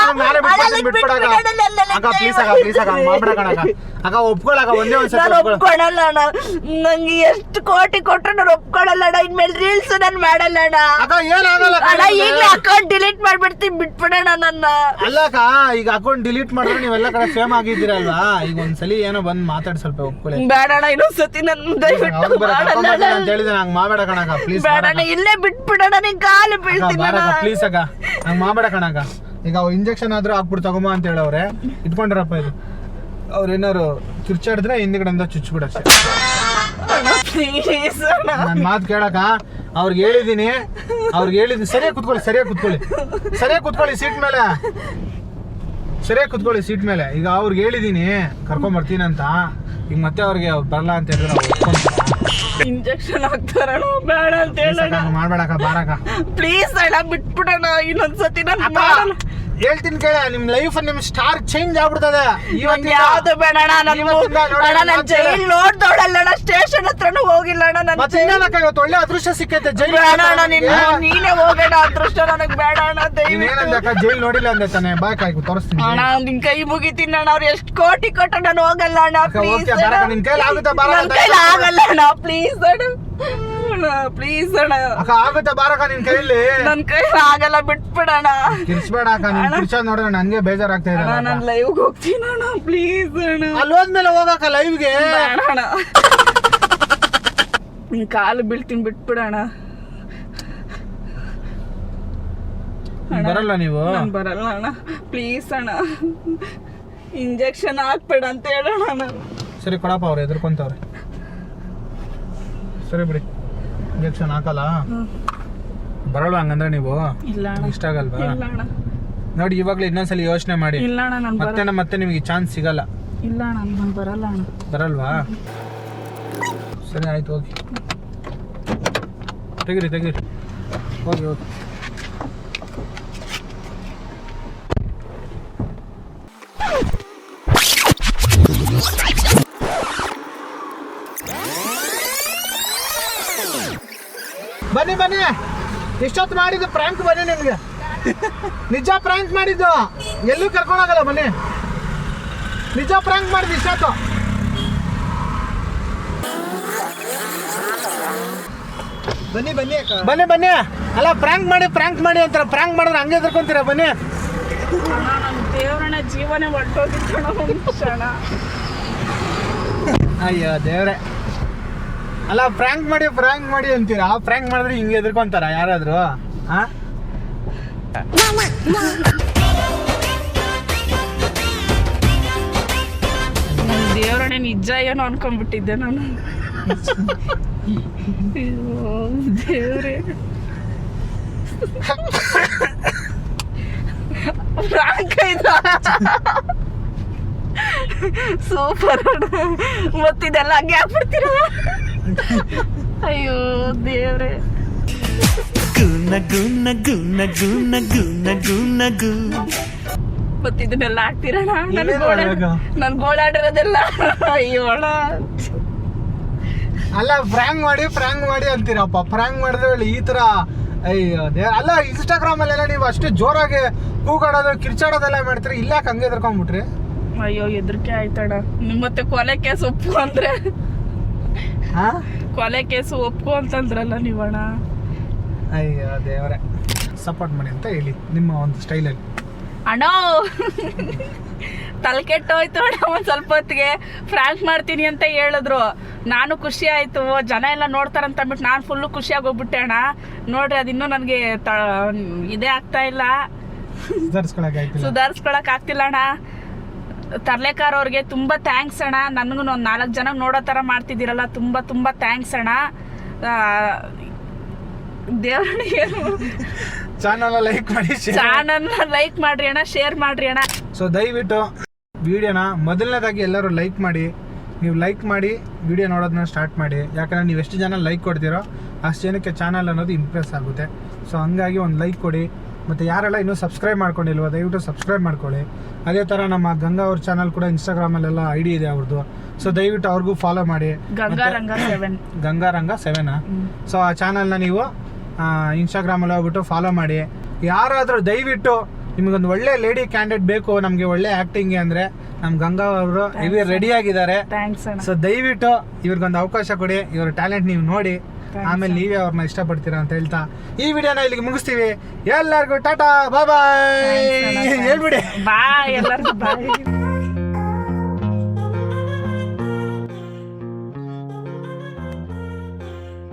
ಅಕ್ಕ ಪ್ಲೀಸ್ ಅಕ್ಕ ಹಂಗ ಮಾಡ್ಬೇಡಕ್ಕ. ಅಕ್ಕ ಒಪ್ಕೊಳಕ ಒಂದೇ ಒಂದ್ಸತಿ ನಾನು ಒಪ್ಕೊಳಲ್ಲ ಅಣ್ಣ. ನಂಗೆ ಎಷ್ಟು ಕೋಟಿ ಕೊಟ್ರು ನಾನು ಒಪ್ಕೊಳಲ್ಲ ಅಣ್ಣ. ಇನ್ಮೇಲೆ ರೀಲ್ಸ್ ನಾನು ಮಾಡಲ್ಲ ಅಣ್ಣ. ಅಕ್ಕ ಏನಾಗಲ್ಲ ಅಣ್ಣ ಈಗಲೇ ಅಕೌಂಟ್ ಡಿಲೀಟ್ ಮಾಡ್ಬಿಡ್ತೀನಿ, ಬಿಟ್ಬಿಡೋಣ ನನ್ನ. ಅಲ್ಲಕ್ಕ ಈಗ ಅಕೌಂಟ್ ಡಿಲೀಟ್ ಮಾಡಿದ್ರೆ ನೀವೆಲ್ಲ ಕಡೆ ಫೇಮ್ ಆಗಿದ್ದೀರಲ್ವಾ, ಈಗ ಒಂದ್ಸಲಿ ಏನೋ ಬಂದ್ ಮಾತಾಡಿ ಸ್ವಲ್ಪ ಒಪ್ಕೊಳ್ಳಿ. ಬೇಡ ಅಣ್ಣ, ಇನ್ನೊಂದ್ಸತಿ ನನ್ನ ದಯವಿಟ್ಟು ಮಾಡಲ್ಲ ಅಂತ ಹೇಳಿದ್ರೆ ಹಂಗ ಮಾಡ್ಬೇಡ ಕಣಕ್ಕ ಪ್ಲೀಸ್. ಬೇಡ ಅಣ್ಣ, ಇಲ್ಲೇ ಬಿಟ್ಬಿಡೋಣ, ನಿನ್ ಕಾಲು ಬೀಳ್ತೀನಿ ಅಣ್ಣ. ಪ್ಲೀಸ್ ಅಕ್ಕ ಹಂಗ ಮಾಡ್ಬೇಡ ಕಣಕ್ಕ. ಈಗ ಇಂಜೆಕ್ಷನ್ ಆದ್ರೂ ಹಾಕ್ಬಿಟ್ಟು ತಗೊಂಬ ಅಂತ ಹೇಳವ್ರೆ, ಇಟ್ಕೊಂಡ್ರಪ್ಪ ಇದು. ಅವ್ರೇನಾರು ಕಿರ್ಚಾಡಿದ್ರೆ ಹಿಂದ್ಗಡೆಯಿಂದ ಚುಚ್ಬಿಡಷ್ಟೇ. ನನ್ ಮಾತು ಕೇಳಕ್ಕ, ಅವ್ರಿಗೆ ಹೇಳಿದೀನಿ ಸರಿಯಾಗಿ ಕುತ್ಕೊಳ್ಳಿ ಸೀಟ್ ಮೇಲೆ. ಈಗ ಅವ್ರಿಗೆ ಹೇಳಿದೀನಿ ಕರ್ಕೊಂಡ್ ಬರ್ತೀನಿ ಅಂತ. ಈಗ ಮತ್ತೆ ಅವ್ರಿಗೆ ಬರಲ್ಲ ಅಂತ ಹೇಳಿದ್ರೆ ಇಂಜೆಕ್ಷನ್ ಹಾಕ್ತಾರಣ, ಬೇಡ ಅಂತ ಹೇಳೋಣ. ಮಾಡ್ಬೇಡಕ್ಕ ಬಾರಕ್ಕ ಪ್ಲೀಸ್ ಅಣ್ಣ, ಬಿಟ್ಬಿಡೋಣ. ಇನ್ನೊಂದ್ಸತಿ ನಾನು ಮಾಡಲ್ಲ. ಹೇಳ್ತೀನಿ ಕೇಳ, ನಿಮ್ ಲೈಫ್ ನಿಮ್ ಸ್ಟಾರ್ ಚೇಂಜ್ ಆಗ್ಬಿಡ್ತದೆ. ಯಾವ್ದು ಬೇಡ ಅಣ್ಣ, ನಾನು ಜೈಲ್ ನೋಡ್ದೋಳಲ್ಲ ಅಣ್ಣ, ಸ್ಟೇಷನ್ ಹತ್ರನೂ ಹೋಗಿಲ್ಲ ಅಣ್ಣ. ಇವತ್ತು ಒಳ್ಳೆ ಅದೃಷ್ಟ ಸಿಕ್ಕೈತೆ ಜೈಲ್. ನೀನೇ ಹೋಗೋಣ, ಅದೃಷ್ಟ ನನಗ್ ಬೇಡ ಅಣ್ಣ. ಏನಂದಕ್ಕ ಜೈಲ್ ನೋಡಿಲ್ಲ ಅಂದೆ ತಾನೆ, ಬಾ ಕಾಯ್ಕು ತೋರಿಸ್ತೀನಿ ಅಣ್ಣ. ನಿನ್ ಕೈ ಮುಗಿತೀನಿ ಅಣ್ಣ, ಅವ್ರು ಎಷ್ಟು ಕೋಟಿ ಕೊಟ್ಟು ನಾನು ಹೋಗಲ್ಲ ಅಣ್ಣ. ಪ್ಲೀಸ್ ನಿನ್ ಕೈಲಿ ಆಗುತ್ತೆ ಬಾರ. ಆಗಲ್ಲ ಅಣ್ಣ, ಪ್ಲೀಸ್ ಅಣ್ಣ, ಪ್ಲೀಸ್ ಅಣ್ಣ. ಅಕ್ಕ ಆಗುತ್ತೆ ಬಾರಕ್ಕ, ನಿನ್ ಕೈಲಿ. ನನ್ ಕೈ ಆಗಲ್ಲ, ಬಿಟ್ಬಿಡಣ. ಕಿರ್ಸ್ಬೇಡ ಅಕ್ಕ, ನೀನ್ ಕಿರ್ಚೋದ್ ನೋಡಿದ್ರೆ ನನ್ಗೆ ಬೇಜಾರಾಗ್ತಾ ಇದೆ. ನಾನು ಲೈವ್ ಹೋಗ್ತೀನಿ ಅಣ್ಣ, ಪ್ಲೀಸ್ ಅಣ್ಣ. ಅಲ್ಲಿ ಹೋದ್ಮೇಲೆ ಹೋಗಕ್ಕ ಲೈವ್ಗೆ. ಅಣ್ಣ ನಿನ್ ಕಾಲು ಬೀಳ್ತೀನಿ, ಬಿಟ್ಬಿಡಣ. ಬರಲ್ಲ ನೀವು? ಬರಲ್ಲ ಅಣ್ಣ, ಪ್ಲೀಸ್ ಅಣ್ಣ. ಇಂಜೆಕ್ಷನ್ ಹಾಕ್ಬೇಡ ಅಂತ ಹೇಳೋಣ ಅಣ್ಣ. ಸರಿ ಕೊಡಪ್ಪ, ಅವ್ರು ಎದುರ್ಕೊಂತವ್ರೆ. ಸರಿ ಬಿಡಿ, ಇಂಜೆಕ್ಷನ್ ಹಾಕಲ್ಲ. ಬರಲ್ಲ ಹಂಗಂದ್ರೆ ನೀವು? ಇಲ್ಲ ಇಷ್ಟ ಆಗಲ್ವಾ? ಇಲ್ಲ ಅಣ್ಣ. ನೋಡಿ ಇವಾಗ್ಲೇ ಇನ್ನೊಂದ್ಸಲಿ ಯೋಚನೆ ಮಾಡಿ. ಇಲ್ಲ ಅಣ್ಣ, ನಾನು ಮತ್ತೆ ನಿಮಗೆ ಚಾನ್ಸ್ ಸಿಗಲ್ಲ. ಇಲ್ಲ ಅಣ್ಣ, ನಾನು ಬರಲ್ಲ ಅಣ್ಣ. ಬರಲ್ವಾ? ಸರಿ ಆಯ್ತು, ಹೋಗಿ ತೆಗೀರಿ ಹೋಗಿ. ಬನ್ನಿ ಇಷ್ಟೊತ್ತು ಮಾಡಿದ್ದು ಪ್ರ್ಯಾಂಕ್. ಬನ್ನಿ, ನಿಮ್ಗೆ ನಿಜ ಪ್ರ್ಯಾಂಕ್ ಮಾಡಿದ್ದು, ಎಲ್ಲೂ ಕರ್ಕೊಂಡೋಗಲ್ಲ. ಬನ್ನಿ, ನಿಜ ಪ್ರ್ಯಾಂಕ್ ಮಾಡಿದ್ದು ಇಷ್ಟೊತ್ತು. ಬನ್ನಿ ಅಲ್ಲ, ಪ್ರ್ಯಾಂಕ್ ಮಾಡಿ ಅಂತಾರೆ. ಪ್ರ್ಯಾಂಕ್ ಮಾಡಿದ್ರೆ ಹಂಗೆ ಎದ್ರಕೊಂತೀರ. ಬನ್ನಿ. ದೇವ್ರಣ್ಣ, ಜೀವನ ಹೊರಟೋಗಿತ್ತು. ಅಯ್ಯೋ ದೇವ್ರೆ. ಅಲ್ಲ ಪ್ರ್ಯಾಂಕ್ ಮಾಡಿ ಅಂತೀರಾ, ಪ್ರ್ಯಾಂಕ್ ಮಾಡಿದ್ರೆ ಹಿಂಗೆ ಎದ್ರಕೊಂತಾರ ಯಾರಾದ್ರು? ದೇವ್ರಣ್ಣ, ನಿಜ ಏನೋ ಅನ್ಕೊಂಡ್ಬಿಟ್ಟಿದ್ದೆ ನಾನು. ದೇವ್ರೆ, ಸೂಪರ್. ಮತ್ತಿದೆಲ್ಲ ಹಂಗೆ ಹಾಕ್ಬಿಡ್ತೀರ? ಅಯ್ಯೋ ದೇವ್ರೆ. ಮತ್ತಿದನ್ನೆಲ್ಲ ಹಾಕ್ತೀರಣ? ನನ್ ಗೋಳಾಡಿರೋದೆಲ್ಲ. ಅಯ್ಯೋ ಅಣ್ಣ. ಅಲ್ಲ ಪ್ರ್ಯಾಂಕ್ ಮಾಡಿ ಅಂತೀರಪ್ಪ. ಪ್ರ್ಯಾಂಕ್ ಮಾಡಿದ್ರೆ ಈ ತರ. ಅಯ್ಯೋ ಅಲ್ಲ, ಇನ್ಸ್ಟಾಗ್ರಾಮ್ ಅಲ್ಲೆಲ್ಲ ನೀವು ಅಷ್ಟು ಜೋರಾಗಿ ಕೂಗಾಡೋದು ಕಿರ್ಚಾಡೋದೆಲ್ಲ ಮಾಡ್ತೀರಿ, ಇಲ್ಲ ಹಂಗೆ ಎದ್ರಕೊಂಡ್ಬಿಟ್ರಿ? ಅಯ್ಯೋ ಹೆದರಿಕೆ ಆಯ್ತಣ್ಣ. ಮತ್ತೆ ಕೊಲೆ ಕೇಸ್ ಒಪ್ಪು ಅಂದ್ರೆ, ಕೊಲೆ ಕೇಸು ಒಪ್ಪು ಅಂತಂದ್ರಲ್ಲ ನೀವಣ್ಣ. ಅಯ್ಯೋ ದೇವರೇ, ಸಪೋರ್ಟ್ ಮಾಡಿ ಅಂತ ಹೇಳಿ ನಿಮ್ಮ ಒಂದು ಸ್ಟೈಲಲ್ಲಿ. ಅಣ್ಣ ತಲೆ ಕೆಟ್ಟೋಯ್ತು ಅಣ್ಣ. ಒಂದು ಸ್ವಲ್ಪ ಹೊತ್ತಿಗೆ ಫ್ರ್ಯಾಂಕ್ ಮಾಡ್ತೀನಿ ಅಂತ ಹೇಳಿದ್ರು. ನಾನು ಖುಷಿ ಆಯಿತು, ಜನ ಎಲ್ಲ ನೋಡ್ತಾರಂತ ಅಂದ್ಬಿಟ್ಟು ನಾನು ಫುಲ್ಲು ಖುಷಿಯಾಗಿ ಹೋಗ್ಬಿಟ್ಟೆ ಅಣ್ಣ. ನೋಡ್ರಿ, ಅದಿನ್ನೂ ನನಗೆ ಇದೇ ಆಗ್ತಾ ಇಲ್ಲ, ಸುಧಾರಿಸ್ಕೊಳಕ್ ಆಗ್ತಿಲ್ಲ ಅಣ್ಣ. ತರ್ಲೆಕಾರ್ ಅವ್ರಿಗೆ ತುಂಬ ಥ್ಯಾಂಕ್ಸ್ ಅಣ್ಣ. ನನಗೂ ಒಂದು 4 ಜನ ನೋಡೋ ಥರ ಮಾಡ್ತಿದ್ದೀರಲ್ಲ, ತುಂಬ ಥ್ಯಾಂಕ್ಸ್ ಅಣ್ಣ. ದೇವ್ರನಿಗೆ ಚಾನಲ್ ಲೈಕ್ ಮಾಡ್ರಿ ಅಣ್ಣ, ಶೇರ್ ಮಾಡ್ರಿ ಅಣ್ಣ. ಸೊ ದಯವಿಟ್ಟು ವಿಡಿಯೋನ ಮೊದಲನೇದಾಗಿ ಎಲ್ಲರೂ ಲೈಕ್ ಮಾಡಿ. ನೀವು ಲೈಕ್ ಮಾಡಿ ವಿಡಿಯೋ ನೋಡೋದನ್ನ ಸ್ಟಾರ್ಟ್ ಮಾಡಿ. ಯಾಕಂದರೆ ನೀವು ಎಷ್ಟು ಜನ ಲೈಕ್ ಕೊಡ್ತೀರೋ ಅಷ್ಟು ಜನಕ್ಕೆ ಚಾನಲ್ ಅನ್ನೋದು ಇಂಪ್ರೆಸ್ ಆಗುತ್ತೆ. ಸೊ ಹಂಗಾಗಿ ಒಂದು ಲೈಕ್ ಕೊಡಿ. ಮತ್ತು ಯಾರೆಲ್ಲ ಇನ್ನೂ ಸಬ್ಸ್ಕ್ರೈಬ್ ಮಾಡ್ಕೊಂಡಿಲ್ವೋ ದಯವಿಟ್ಟು ಸಬ್ಸ್ಕ್ರೈಬ್ ಮಾಡ್ಕೊಳ್ಳಿ. ಅದೇ ಥರ ನಮ್ಮ ಗಂಗಾ ಅವ್ರ ಚಾನಲ್ ಕೂಡ ಇನ್ಸ್ಟಾಗ್ರಾಮಲ್ಲೆಲ್ಲ ಐ ಡಿ ಇದೆ ಅವ್ರದ್ದು. ಸೊ ದಯವಿಟ್ಟು ಅವ್ರಿಗೂ ಫಾಲೋ ಮಾಡಿ. ಗಂಗಾರಂಗ 7 ಸೊ ಆ ಚಾನಲ್ನ ನೀವು ಇನ್ಸ್ಟಾಗ್ರಾಮಲ್ಲಿ ಹೋಗ್ಬಿಟ್ಟು ಫಾಲೋ ಮಾಡಿ. ಯಾರಾದರೂ ದಯವಿಟ್ಟು ನಿಮಗೊಂದು ಒಳ್ಳೆ ಲೇಡಿ ಕ್ಯಾಂಡಿಡೇಟ್ ಬೇಕು, ನಮಗೆ ಒಳ್ಳೆ ಆ್ಯಕ್ಟಿಂಗ್ಗೆ ಅಂದರೆ ನಮ್ಮ ಗಂಗಾ ಅವರು ಇವರು ರೆಡಿಯಾಗಿದ್ದಾರೆ. ಸೊ ದಯವಿಟ್ಟು ಇವ್ರಿಗೊಂದು ಅವಕಾಶ ಕೊಡಿ, ಇವ್ರ ಟ್ಯಾಲೆಂಟ್ ನೀವು ನೋಡಿ, ಆಮೇಲೆ ನೀವೇ ಅವ್ರನ್ನ ಇಷ್ಟಪಡ್ತೀರಾ ಅಂತ ಹೇಳ್ತಾ ಈ ವಿಡಿಯೋನ ಇಲ್ಲಿಗೆ ಮುಗಿಸ್ತೀವಿ. ಎಲ್ಲರಿಗೂ ಟಾಟಾ ಬಾಯ್ ಬಾಯ್ ಹೇಳ್ಬಿಡಿ. ಬಾಯ್ ಎಲ್ಲರಿಗೂ ಬಾಯ್.